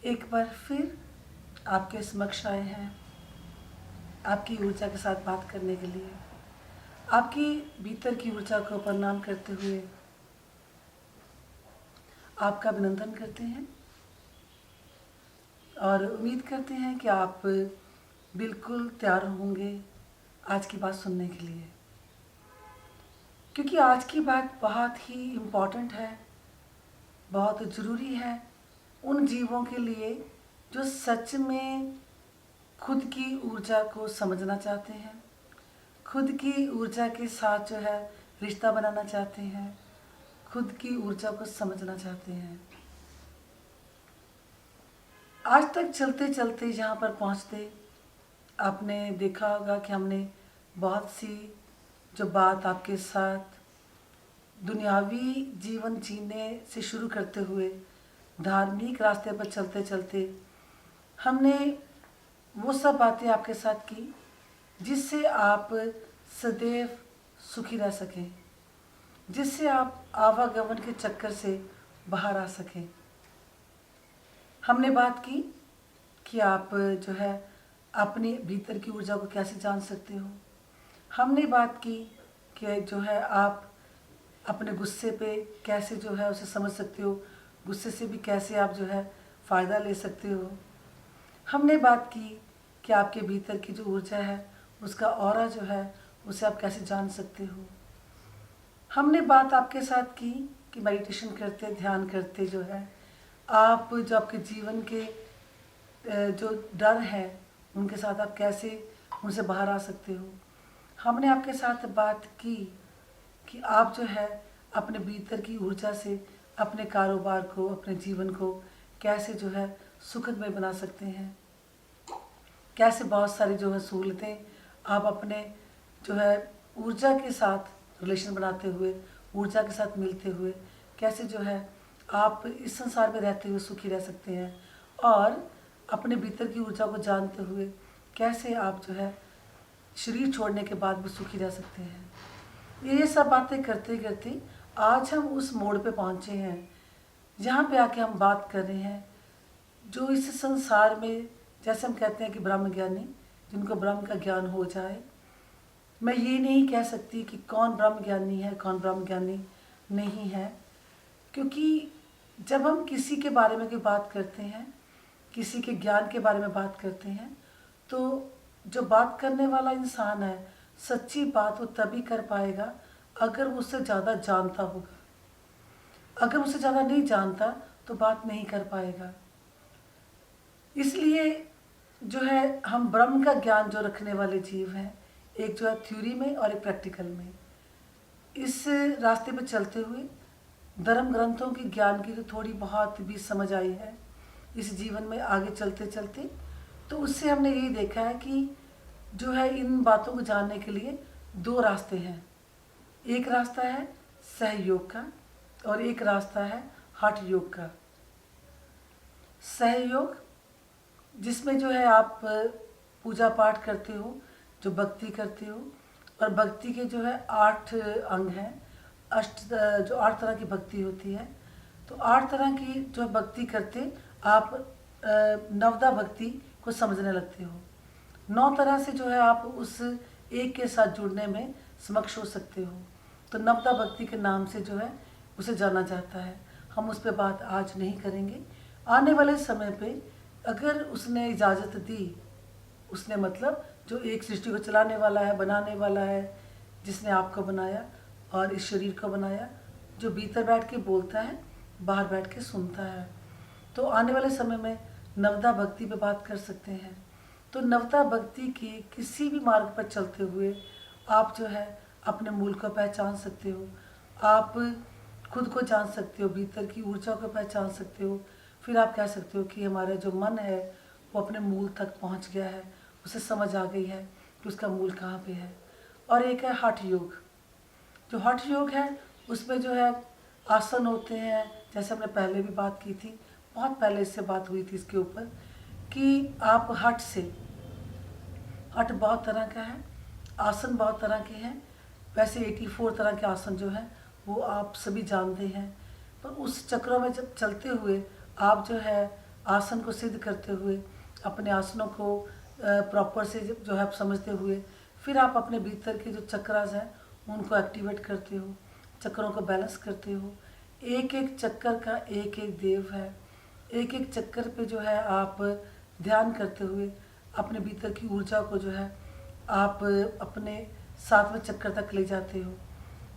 एक बार फिर आपके समक्ष आए हैं आपकी ऊर्जा के साथ बात करने के लिए। आपकी भीतर की ऊर्जा को प्रणाम करते हुए आपका अभिनंदन करते हैं और उम्मीद करते हैं कि आप बिल्कुल तैयार होंगे आज की बात सुनने के लिए, क्योंकि आज की बात बहुत ही इम्पॉर्टेंट है, बहुत ज़रूरी है उन जीवों के लिए जो सच में खुद की ऊर्जा को समझना चाहते हैं, खुद की ऊर्जा के साथ जो है रिश्ता बनाना चाहते हैं, खुद की ऊर्जा को समझना चाहते हैं। आज तक चलते चलते यहाँ पर पहुँचते आपने देखा होगा कि हमने बहुत सी जो बात आपके साथ दुनियावी जीवन जीने से शुरू करते हुए धार्मिक रास्ते पर चलते चलते हमने वो सब बातें आपके साथ की जिससे आप सदैव सुखी रह सकें, जिससे आप आवागमन के चक्कर से बाहर आ सकें। हमने बात की कि आप जो है अपने भीतर की ऊर्जा को कैसे जान सकते हो। हमने बात की कि जो है आप अपने गुस्से पे कैसे जो है उसे समझ सकते हो, गुस्से से भी कैसे आप जो है फ़ायदा ले सकते हो। हमने बात की कि आपके भीतर की जो ऊर्जा है उसका ऑरा जो है उसे आप कैसे जान सकते हो। हमने बात आपके साथ की कि मेडिटेशन करते, ध्यान करते जो है आप जो आपके जीवन के जो डर है उनके साथ आप कैसे उनसे बाहर आ सकते हो। हमने आपके साथ बात की कि आप जो है अपने भीतर की ऊर्जा से अपने कारोबार को, अपने जीवन को कैसे जो है सुखदमय बना सकते हैं, कैसे बहुत सारी जो है सहूलतें आप अपने जो है ऊर्जा के साथ रिलेशन बनाते हुए, ऊर्जा के साथ मिलते हुए कैसे जो है आप इस संसार में रहते हुए सुखी रह सकते हैं, और अपने भीतर की ऊर्जा को जानते हुए कैसे आप जो है शरीर छोड़ने के बाद भी सुखी रह सकते हैं। ये सब बातें करते करते आज हम उस मोड़ पे पहुँचे हैं जहाँ पे आके हम बात कर रहे हैं जो इस संसार में, जैसे हम कहते हैं कि ब्रह्म ज्ञानी, जिनको ब्रह्म का ज्ञान हो जाए। मैं ये नहीं कह सकती कि कौन ब्रह्म ज्ञानी है, कौन ब्रह्म ज्ञानी नहीं है, क्योंकि जब हम किसी के बारे में कोई बात करते हैं, किसी के ज्ञान के बारे में बात करते हैं, तो जो बात करने वाला इंसान है सच्ची बात वो तभी कर पाएगा अगर वो उससे ज़्यादा जानता होगा। अगर उससे ज़्यादा नहीं जानता तो बात नहीं कर पाएगा। इसलिए जो है हम ब्रह्म का ज्ञान जो रखने वाले जीव हैं, एक जो है थ्योरी में और एक प्रैक्टिकल में, इस रास्ते पर चलते हुए धर्म ग्रंथों के ज्ञान की तो थोड़ी बहुत भी समझ आई है इस जीवन में आगे चलते चलते। तो उससे हमने यही देखा है कि जो है इन बातों को जानने के लिए दो रास्ते हैं। एक रास्ता है सहयोग का और एक रास्ता है हठ योग का। सहयोग जिसमें जो है आप पूजा पाठ करते हो, जो भक्ति करते हो, और भक्ति के जो है 8 अंग हैं, जो 8 तरह की भक्ति होती है। तो 8 तरह की जो भक्ति करते आप नवदा भक्ति को समझने लगते हो। 9 तरह से जो है आप उस एक के साथ जुड़ने में समक्ष हो सकते हो। तो नवदा भक्ति के नाम से जो है उसे जाना जाता है। हम उस पर बात आज नहीं करेंगे। आने वाले समय पे अगर उसने इजाज़त दी, उसने मतलब जो एक सृष्टि को चलाने वाला है, बनाने वाला है, जिसने आपको बनाया और इस शरीर को बनाया, जो भीतर बैठ के बोलता है, बाहर बैठ के सुनता है, तो आने वाले समय में नवदा भक्ति पे बात कर सकते हैं। तो नवदा भक्ति की किसी भी मार्ग पर चलते हुए आप जो है अपने मूल को पहचान सकते हो, आप खुद को जान सकते हो, भीतर की ऊर्जा को पहचान सकते हो। फिर आप कह सकते हो कि हमारा जो मन है वो अपने मूल तक पहुंच गया है, उसे समझ आ गई है कि उसका मूल कहाँ पे है। और एक है हठ योग। जो हठ योग है उसमें जो है आसन होते हैं, जैसे हमने पहले भी बात की थी, बहुत पहले इससे बात हुई थी इसके ऊपर, कि आप हठ से, हठ बहुत तरह का है, आसन बहुत तरह के हैं। वैसे 84 तरह के आसन जो हैं वो आप सभी जानते हैं, पर उस चक्रों में जब चलते हुए आप जो है आसन को सिद्ध करते हुए, अपने आसनों को प्रॉपर से जो है आप समझते हुए, फिर आप अपने भीतर के जो चक्रास हैं उनको एक्टिवेट करते हो, चक्रों को बैलेंस करते हो। एक एक चक्कर का एक एक देव है। एक एक चक्कर पे जो है आप ध्यान करते हुए अपने भीतर की ऊर्जा को जो है आप अपने 7वें चक्कर तक ले जाते हो।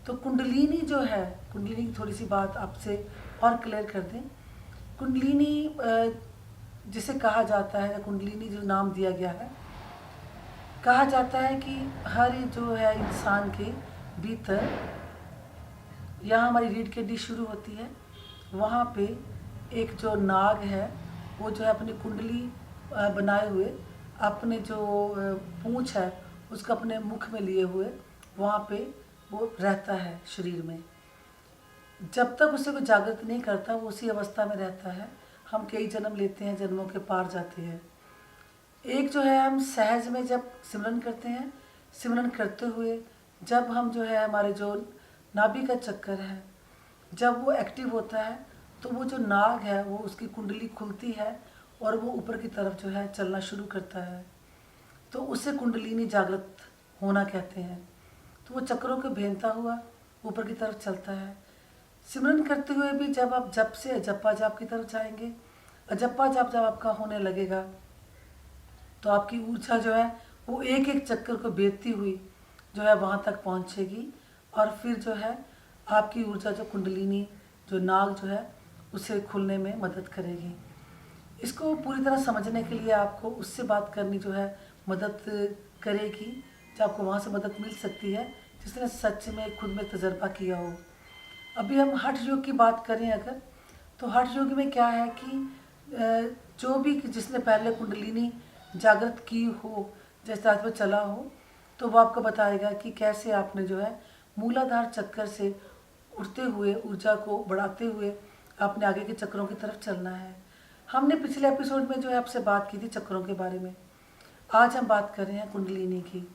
तो कुंडलिनी जो है, कुंडलिनी की थोड़ी सी बात आपसे और क्लियर कर दें। कुंडलिनी जिसे कहा जाता है, कुंडलिनी जो नाम दिया गया है, कहा जाता है कि हर जो है इंसान के भीतर, यहाँ हमारी रीढ़ की हड्डी शुरू होती है, वहाँ पे एक जो नाग है वो जो है अपनी कुंडली बनाए हुए, अपने जो पूंछ है उसको अपने मुख में लिए हुए वहाँ पे वो रहता है शरीर में। जब तक उसे कोई जागृत नहीं करता वो उसी अवस्था में रहता है। हम कई जन्म लेते हैं, जन्मों के पार जाते हैं। एक जो है हम सहज में जब सिमरन करते हैं, सिमरन करते हुए जब हम जो है हमारे जो नाभि का चक्कर है जब वो एक्टिव होता है तो वो जो नाग है वो उसकी कुंडली खुलती है और वो ऊपर की तरफ जो है चलना शुरू करता है। तो उसे कुंडलिनी जागृत होना कहते हैं। तो वो चक्रों को भेदता हुआ ऊपर की तरफ चलता है। सिमरन करते हुए भी जब आप जप से जपा जाप की तरफ जाएंगे, अजप्पा जाप जब आपका होने लगेगा तो आपकी ऊर्जा जो है वो एक एक चक्कर को भेदती हुई जो है वहाँ तक पहुँचेगी और फिर जो है आपकी ऊर्जा जो कुंडलिनी जो नाग जो है उसे खुलने में मदद करेगी। इसको पूरी तरह समझने के लिए आपको उससे बात करनी जो है मदद करेगी, जो आपको वहाँ से मदद मिल सकती है जिसने सच में खुद में तजर्बा किया हो। अभी हम हठ योग की बात करें अगर, तो हठ योग में क्या है कि जो भी जिसने पहले कुंडलिनी जागृत की हो, जैसे रात में चला हो, तो वो आपको बताएगा कि कैसे आपने जो है मूलाधार चक्कर से उठते हुए ऊर्जा को बढ़ाते हुए आपने आगे के चक्रों की तरफ चलना है। हमने पिछले एपिसोड में जो है आपसे बात की थी चक्रों के बारे में। आज हम बात कर रहे हैं कुंडलिनी की।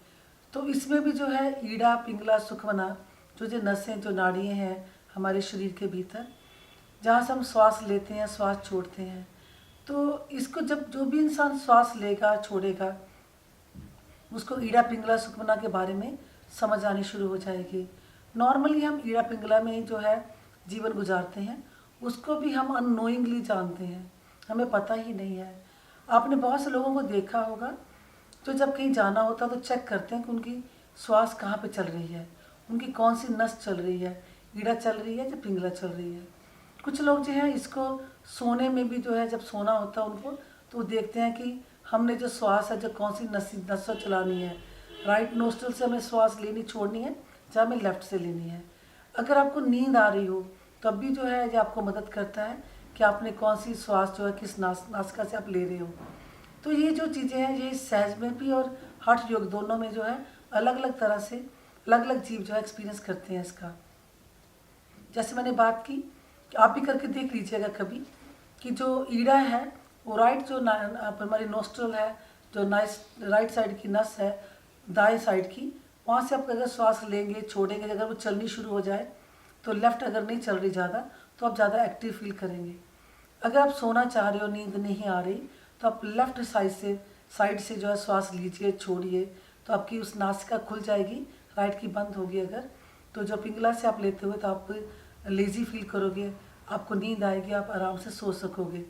तो इसमें भी जो है ईड़ा, पिंगला, सुखमना, जो नसें, जो नाड़ियाँ हैं हमारे शरीर के भीतर, जहाँ से हम श्वास लेते हैं, श्वास छोड़ते हैं, तो इसको जब जो भी इंसान श्वास लेगा, छोड़ेगा, उसको ईड़ा, पिंगला, सुखमना के बारे में समझ आनी शुरू हो जाएगी। नॉर्मली हम ईड़ा पिंगला में ही जो है जीवन गुजारते हैं, उसको भी हम अननोइंगली जानते हैं, हमें पता ही नहीं है। आपने बहुत से लोगों को देखा होगा जो जब कहीं जाना होता है तो चेक करते हैं कि उनकी श्वास कहाँ पे चल रही है, उनकी कौन सी नस चल रही है, ईड़ा चल रही है या पिंगला चल रही है। कुछ लोग जो है इसको सोने में भी जो है जब सोना होता है उनको, तो वो देखते हैं कि हमने जो श्वास है जो कौन सी नस चलानी है, राइट नोस्ट्रल से हमें श्वास लेनी छोड़नी है या हमें लेफ्ट से लेनी है। अगर आपको नींद आ रही हो तब भी जो है ये आपको मदद करता है कि आपने कौन सी श्वास जो है किस नासिका से आप ले रहे हो। तो ये जो चीज़ें हैं ये सहज में भी और हठ योग दोनों में जो है अलग अलग तरह से अलग अलग जीव जो है एक्सपीरियंस करते हैं इसका। जैसे मैंने बात की कि आप भी करके देख लीजिएगा कभी कि जो ईड़ा है वो राइट जो हमारी नोस्ट्रल है, जो राइट साइड की नस है दाएं साइड की, वहाँ से आप अगर श्वास लेंगे छोड़ेंगे, अगर वो चलनी शुरू हो जाए तो लेफ़्ट अगर नहीं चल रही ज़्यादा तो आप ज़्यादा एक्टिव फील करेंगे। अगर आप सोना चाह रहे हो, नींद नहीं आ रही, तो आप लेफ़्ट साइड से जो है श्वास लीजिए, छोड़िए, तो आपकी उस नासिका खुल जाएगी, राइट की बंद होगी। अगर तो जो पिंगला से आप लेते हुए तो आप लेज़ी फील करोगे, आपको नींद आएगी, आप आराम से सो सकोगे।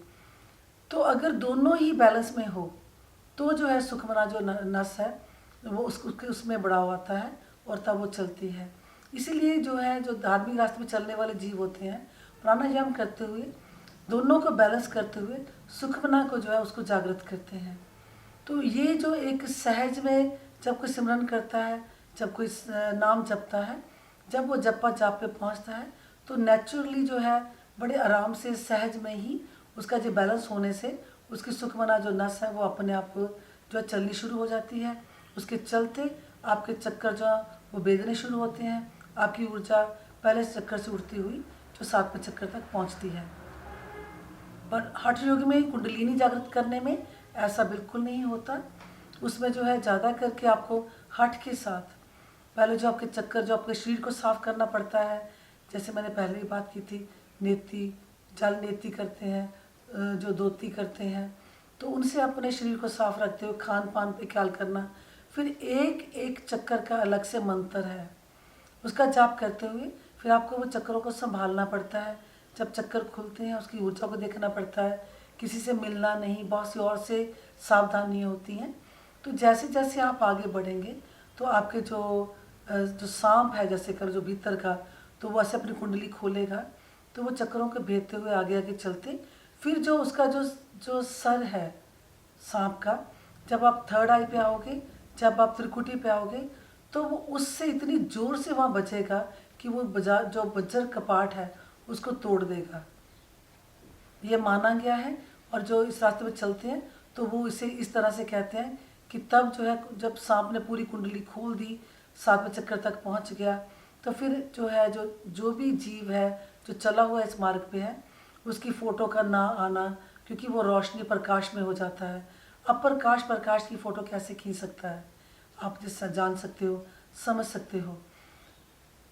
तो अगर दोनों ही बैलेंस में हो तो जो है सुखमना जो नस है वो उसमें बढ़ाव आता है और तब वो चलती है। इसीलिए जो है जो धार्मिक रास्ते में चलने वाले जीव होते हैं, प्राणायाम करते हुए दोनों को बैलेंस करते हुए सुखमना को जो है उसको जागृत करते हैं। तो ये जो एक सहज में जब कोई सिमरन करता है, जब कोई नाम जपता है, जब वो जपा जाप पे पहुंचता है तो नेचुरली जो है बड़े आराम से सहज में ही उसका जो बैलेंस होने से उसकी सुखमना जो नस है वो अपने आप जो है चलनी शुरू हो जाती है। उसके चलते आपके चक्कर जो वो बेदने शुरू होते हैं, आपकी ऊर्जा पहले चक्कर से उठती हुई जो 7वें चक्कर तक पहुंचती है। पर हठ योग में कुंडलिनी जागृत करने में ऐसा बिल्कुल नहीं होता। उसमें जो है ज़्यादा करके आपको हठ के साथ पहले जो आपके चक्कर जो आपके शरीर को साफ करना पड़ता है, जैसे मैंने पहले ही बात की थी, नेति जल नेति करते हैं, जो धोती करते हैं, तो उनसे अपने शरीर को साफ रखते हुए खान पान पे ख्याल करना। फिर एक एक चक्कर का अलग से मंत्र है, उसका जाप करते हुए फिर आपको वो चक्रों को संभालना पड़ता है। जब चक्कर खुलते हैं उसकी ऊर्जा को देखना पड़ता है, किसी से मिलना नहीं, बहुत सी और से सावधानियाँ होती हैं। तो जैसे जैसे आप आगे बढ़ेंगे तो आपके जो सांप है जैसे कर जो भीतर का, तो वो ऐसे अपनी कुंडली खोलेगा, तो वो चक्रों को भेदते हुए आगे आगे चलते। फिर जो उसका जो जो सर है सांप का, जब आप थर्ड आई पे आओगे, जब आप त्रिकुटी पे आओगे, तो वो उससे इतनी जोर से वहाँ बचेगा कि वो जो बज्र कपाट है उसको तोड़ देगा, ये माना गया है। और जो इस रास्ते पे चलते हैं तो वो इसे इस तरह से कहते हैं कि तब जो है जब सांप ने पूरी कुंडली खोल दी, 7वें चक्कर तक पहुंच गया, तो फिर जो है जो भी जीव है जो चला हुआ इस मार्ग पे है, उसकी फ़ोटो का ना आना, क्योंकि वो रोशनी प्रकाश में हो जाता है। अब प्रकाश की फ़ोटो कैसे खींच सकता है, आप जिससे जान सकते हो, समझ सकते हो।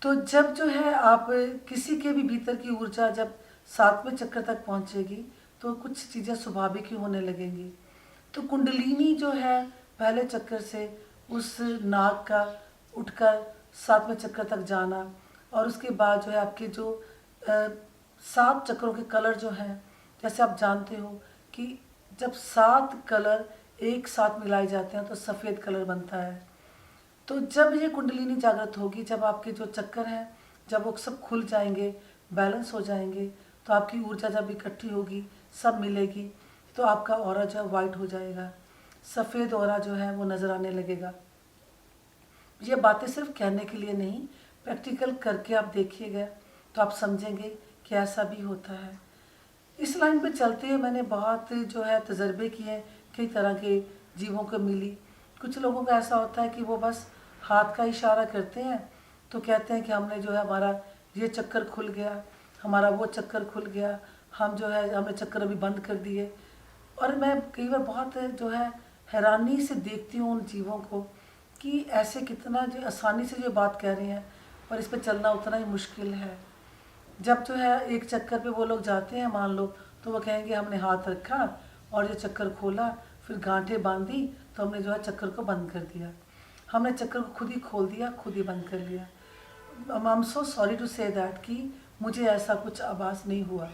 तो जब जो है आप किसी के भी भीतर की ऊर्जा जब 7वें चक्कर तक पहुंचेगी तो कुछ चीज़ें स्वाभाविक ही होने लगेंगी। तो कुंडलिनी जो है पहले चक्कर से उस नाग का उठकर 7वें चक्कर तक जाना, और उसके बाद जो है आपके जो 7 चक्रों के कलर जो हैं, जैसे आप जानते हो कि जब 7 कलर एक साथ मिलाए जाते हैं तो सफ़ेद कलर बनता है। तो जब ये कुंडलिनी जागृत होगी, जब आपके जो चक्कर हैं जब वो सब खुल जाएंगे, बैलेंस हो जाएंगे, तो आपकी ऊर्जा जब इकट्ठी होगी, सब मिलेगी, तो आपका ऑरा जो है वाइट हो जाएगा, सफ़ेद ऑरा जो है वो नज़र आने लगेगा। ये बातें सिर्फ कहने के लिए नहीं, प्रैक्टिकल करके आप देखिएगा तो आप समझेंगे कि ऐसा भी होता है। इस लाइन पे चलते हुए मैंने बहुत जो है तजर्बे किए, कई तरह के जीवों को मिली। कुछ लोगों का ऐसा होता है कि वो बस हाथ का इशारा करते हैं तो कहते हैं कि हमने जो है हमारा ये चक्कर खुल गया, हमारा वो चक्कर खुल गया, हम जो है हमने चक्कर अभी बंद कर दिए। और मैं कई बार बहुत जो है हैरानी से देखती हूँ उन जीवों को कि ऐसे कितना जो आसानी से जो बात कह रहे हैं, और इस पर चलना उतना ही मुश्किल है। जब जो है एक चक्कर पे वो लोग जाते हैं मान लो, तो वो कहेंगे हमने हाथ रखा और ये चक्कर खोला, फिर गांठें बांधी, तो हमने जो है चक्कर को बंद कर दिया, हमने चक्कर को खुद ही खोल दिया, खुद ही बंद कर लिया। I am so sorry to say that कि मुझे ऐसा कुछ आभास नहीं हुआ।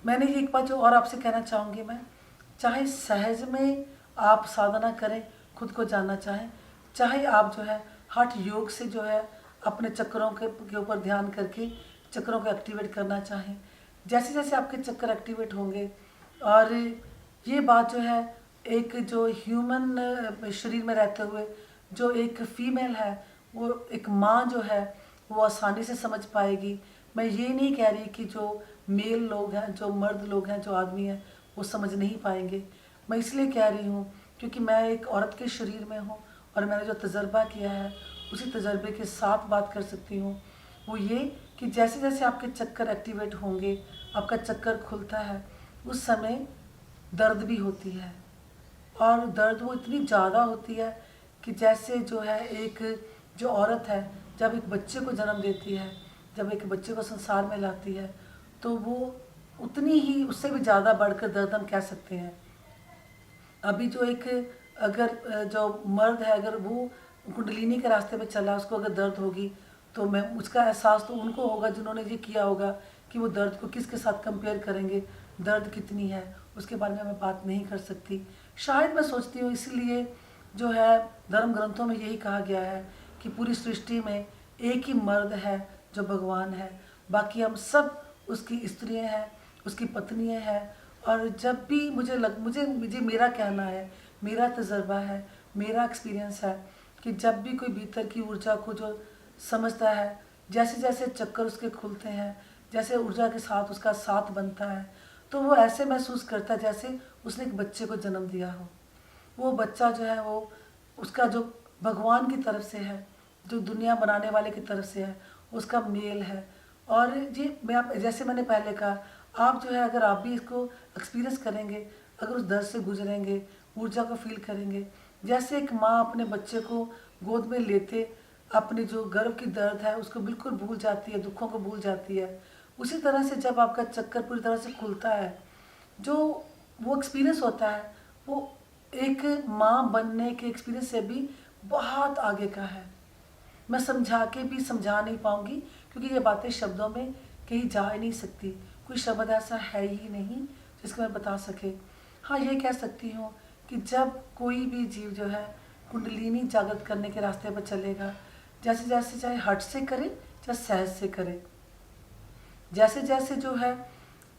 मैंने ये एक बात जो और आपसे कहना चाहूँगी मैं, चाहे सहज में आप साधना करें, खुद को जानना चाहें, चाहे आप जो है हठ योग से जो है अपने चक्रों के ऊपर ध्यान करके चक्रों को एक्टिवेट करना चाहें, जैसे जैसे आपके चक्कर एक्टिवेट होंगे, और ये बात जो है एक जो ह्यूमन शरीर में रहते हुए जो एक फीमेल है, वो एक माँ जो है वो आसानी से समझ पाएगी। मैं ये नहीं कह रही कि जो मेल लोग हैं, जो मर्द लोग हैं, जो आदमी हैं, वो समझ नहीं पाएंगे। मैं इसलिए कह रही हूँ क्योंकि मैं एक औरत के शरीर में हूँ और मैंने जो तजर्बा किया है उसी तजर्बे के साथ बात कर सकती हूँ। वो ये कि जैसे जैसे आपके चक्कर एक्टिवेट होंगे, आपका चक्कर खुलता है, उस समय दर्द भी होती है, और दर्द वो इतनी ज़्यादा होती है कि जैसे जो है एक जो औरत है जब एक बच्चे को जन्म देती है, जब एक बच्चे को संसार में लाती है, तो वो उतनी ही उससे भी ज़्यादा बढ़कर दर्द हम कह सकते हैं। अभी जो एक अगर जो मर्द है अगर वो कुंडलिनी के रास्ते पे चला, उसको अगर दर्द होगी तो मैं उसका एहसास तो उनको होगा जिन्होंने ये किया होगा कि वो दर्द को किसके साथ कंपेयर करेंगे, दर्द कितनी है उसके बारे में मैं बात नहीं कर सकती। शायद मैं सोचती हूँ इसलिए जो है धर्म ग्रंथों में यही कहा गया है कि पूरी सृष्टि में एक ही मर्द है जो भगवान है, बाकी हम सब उसकी स्त्रियाँ हैं, उसकी पत्नियाँ हैं। और जब भी मुझे मेरा कहना है, मेरा तजर्बा है, मेरा एक्सपीरियंस है कि जब भी कोई भीतर की ऊर्जा को जो समझता है, जैसे जैसे चक्कर उसके खुलते हैं, जैसे ऊर्जा के साथ उसका साथ बनता है, तो वो ऐसे महसूस करता है जैसे उसने एक बच्चे को जन्म दिया हो। वो बच्चा जो है वो उसका जो भगवान की तरफ से है, जो दुनिया बनाने वाले की तरफ से है, उसका मेल है। और ये मैं आप जैसे मैंने पहले कहा, आप जो है अगर आप भी इसको एक्सपीरियंस करेंगे, अगर उस दर्द से गुजरेंगे, ऊर्जा को फील करेंगे, जैसे एक माँ अपने बच्चे को गोद में लेते अपने जो गर्भ की दर्द है उसको बिल्कुल भूल जाती है, दुखों को भूल जाती है, उसी तरह से जब आपका चक्कर पूरी तरह से खुलता है, जो वो एक्सपीरियंस होता है वो एक माँ बनने के एक्सपीरियंस से भी बहुत आगे का है। मैं समझा के भी समझा नहीं पाऊँगी, क्योंकि ये बातें शब्दों में कहीं जा ही नहीं सकती। कोई शब्द ऐसा है ही नहीं जिसको मैं बता सके। हाँ, ये कह सकती हूँ कि जब कोई भी जीव जो है कुंडलिनी जागृत करने के रास्ते पर चलेगा, जैसे जैसे चाहे हट से करे चाहे सहज से करे, जैसे जैसे जो है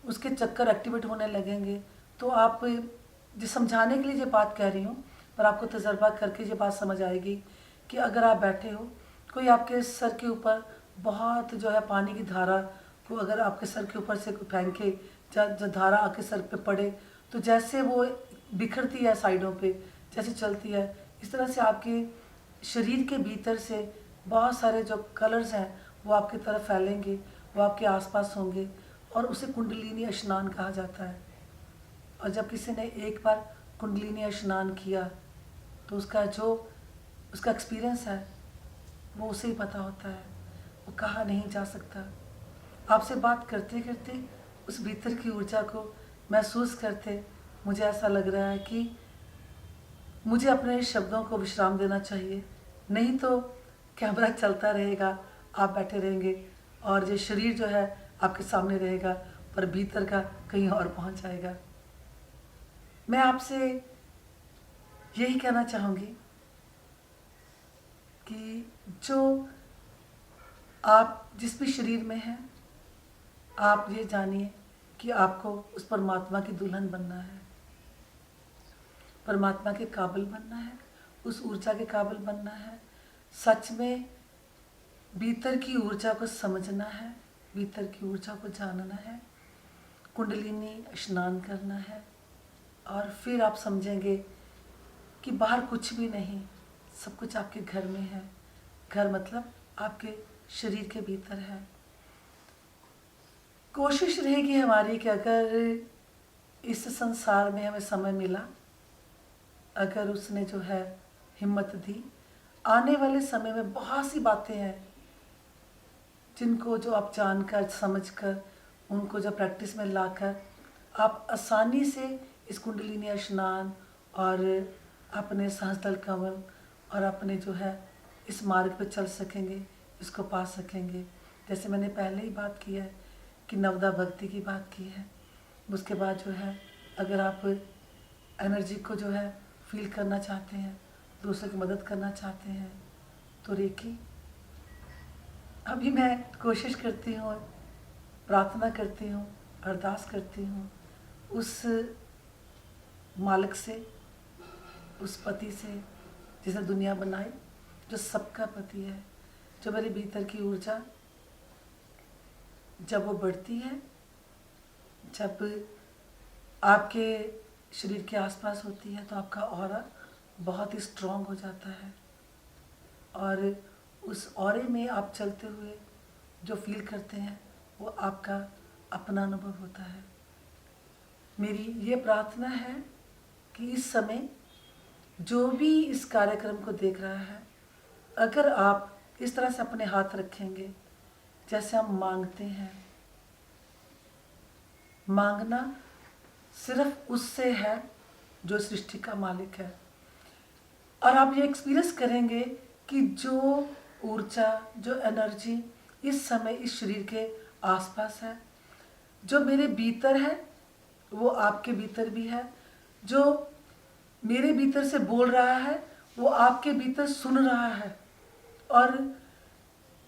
उसके चक्कर एक्टिवेट होने लगेंगे, तो आप जो समझाने के लिए ये बात कह रही हूँ, पर आपको तजर्बा करके ये बात समझ आएगी कि अगर आप बैठे हो, कोई आपके सर के ऊपर बहुत जो है पानी की धारा को अगर आपके सर के ऊपर से फेंके, जब धारा आके सर पे पड़े तो जैसे वो बिखरती है साइडों पे, जैसे चलती है, इस तरह से आपके शरीर के भीतर से बहुत सारे जो कलर्स हैं वो आपकी तरफ फैलेंगे, वो आपके आसपास होंगे, और उसे कुंडलिनी स्नान कहा जाता है। और जब किसी ने एक बार कुंडलिनी स्नान किया तो उसका एक्सपीरियंस है वो उसे ही पता होता है, वो कहा नहीं जा सकता। आपसे बात करते करते उस भीतर की ऊर्जा को महसूस करते मुझे ऐसा लग रहा है कि मुझे अपने शब्दों को विश्राम देना चाहिए, नहीं तो कैमरा चलता रहेगा, आप बैठे रहेंगे और ये शरीर जो है आपके सामने रहेगा, पर भीतर का कहीं और पहुंच जाएगा। मैं आपसे यही कहना चाहूँगी कि जो आप जिस भी शरीर में हैं, आप ये जानिए कि आपको उस परमात्मा की दुल्हन बनना है, परमात्मा के काबिल बनना है, उस ऊर्जा के काबिल बनना है। सच में भीतर की ऊर्जा को समझना है, भीतर की ऊर्जा को जानना है, कुंडलिनी स्नान करना है, और फिर आप समझेंगे कि बाहर कुछ भी नहीं, सब कुछ आपके घर में है। घर मतलब आपके शरीर के भीतर है। कोशिश रहेगी हमारी कि अगर इस संसार में हमें समय मिला, अगर उसने जो है हिम्मत दी, आने वाले समय में बहुत सी बातें हैं जिनको जो आप जानकर समझकर उनको जो प्रैक्टिस में लाकर आप आसानी से इस कुंडलिनी स्नान और अपने सहस्त्रदल कमल और अपने जो है इस मार्ग पर चल सकेंगे, इसको पा सकेंगे। जैसे मैंने पहले ही बात की है कि नवदा भक्ति की बात की है। उसके बाद जो है अगर आप एनर्जी को जो है फील करना चाहते हैं, दूसरों की मदद करना चाहते हैं, तो रेकी अभी मैं कोशिश करती हूँ, प्रार्थना करती हूँ, अरदास करती हूँ उस मालिक से, उस पति से जिसने दुनिया बनाई, जो सबका पति है, जो मेरे भीतर की ऊर्जा जब वो बढ़ती है, जब आपके शरीर के आसपास होती है, तो आपका ऑरा बहुत ही स्ट्रॉन्ग हो जाता है, और उस ऑरे में आप चलते हुए जो फील करते हैं वो आपका अपना अनुभव होता है। मेरी ये प्रार्थना है कि इस समय जो भी इस कार्यक्रम को देख रहा है, अगर आप इस तरह से अपने हाथ रखेंगे जैसे हम मांगते हैं, मांगना सिर्फ उससे है जो सृष्टि का मालिक है, और आप ये एक्सपीरियंस करेंगे कि जो ऊर्जा, जो एनर्जी इस समय इस शरीर के आसपास है, जो मेरे भीतर है वो आपके भीतर भी है, जो मेरे भीतर से बोल रहा है वो आपके भीतर सुन रहा है, और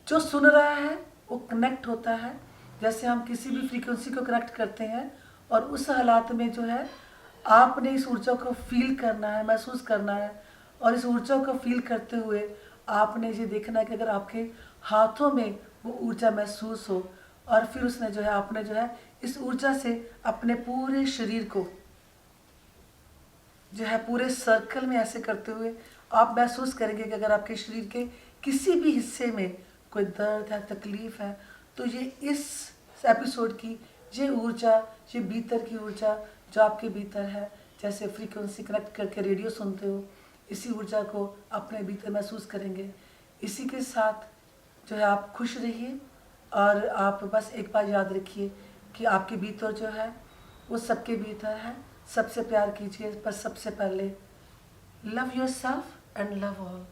जो सुन रहा है वो कनेक्ट होता है। जैसे हम किसी भी फ्रीक्वेंसी को कनेक्ट करते हैं, और उस हालात में जो है आपने इस ऊर्जा को फील करना है, महसूस करना है, और इस ऊर्जा को फील करते हुए आपने ये देखना है कि अगर आपके हाथों में वो ऊर्जा महसूस हो, और फिर उसने जो है आपने जो है इस ऊर्जा से अपने पूरे शरीर को जो है पूरे सर्कल में ऐसे करते हुए आप महसूस करेंगे कि अगर आपके शरीर के किसी भी हिस्से में कोई दर्द है, तकलीफ है, तो ये इस एपिसोड की ये ऊर्जा, ये भीतर की ऊर्जा जो आपके भीतर है, जैसे फ्रीक्वेंसी कनेक्ट करके रेडियो सुनते हो, इसी ऊर्जा को अपने भीतर महसूस करेंगे। इसी के साथ जो है आप खुश रहिए, और आप बस एक बार याद रखिए कि आपके भीतर जो है वो सबके भीतर है। सबसे प्यार कीजिए, पर सबसे पहले love your self and love all.